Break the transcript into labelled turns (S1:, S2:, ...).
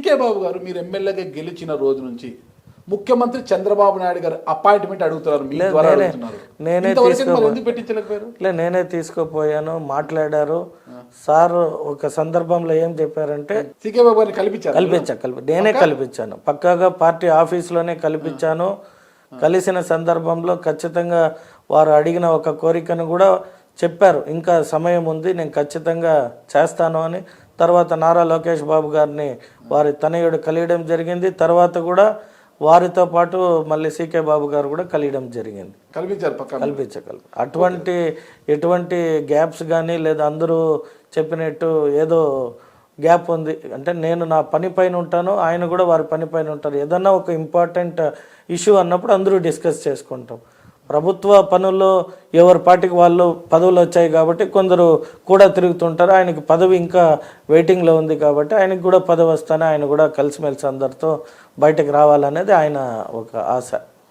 S1: కే బాబు గారు మీరు ఎమ్మెల్యేగా గెలిచిన రోజు నుంచి ముఖ్యమంత్రి చంద్రబాబు నాయుడు గారు అపాయింట్మెంట్ అడుగుతున్నారు, మీ ద్వారా అడుగుతున్నారు. ఎందుకు పెట్టించలేకపోయారు?
S2: నేనే తీసుకుపోయాను, మాట్లాడారు సార్. ఒక సందర్భంలో ఏం చెప్పారంటే
S1: సీకే బాబు గారిని కల్పించారు.
S2: నేనే కల్పించాను, పక్కాగా పార్టీ ఆఫీస్లోనే కల్పించాను. కలిసిన సందర్భంలో ఖచ్చితంగా వారు అడిగిన ఒక కోరికను కూడా చెప్పారు, ఇంకా సమయం ఉంది, నేను ఖచ్చితంగా చేస్తాను అని. తర్వాత నారా లోకేష్ బాబు గారిని వారి తనయుడు కలియడం జరిగింది. తర్వాత కూడా వారితో పాటు మళ్ళీ సీకే బాబు గారు కూడా కలియడం జరిగింది. కల్పించగలరు. ఎటువంటి గ్యాప్స్ కానీ లేదా అందరూ చెప్పినట్టు ఏదో గ్యాప్ ఉంది అంటే నేను నా పని పైన ఉంటాను, ఆయన కూడా వారి పని పైన ఉంటారు. ఏదన్నా ఒక ఇంపార్టెంట్ ఇష్యూ అన్నప్పుడు అందరూ డిస్కస్ చేసుకుంటాం. ప్రభుత్వ పనుల్లో ఎవరి పార్టీకి వాళ్ళు పదవులు వచ్చాయి కాబట్టి కొందరు కూడా తిరుగుతుంటారు. ఆయనకి పదవి ఇంకా వెయిటింగ్లో ఉంది కాబట్టి ఆయనకు కూడా పదవి వస్తానే ఆయన కూడా కలిసిమెలిసి అందరితో బయటకు రావాలనేది ఆయన ఒక ఆశ.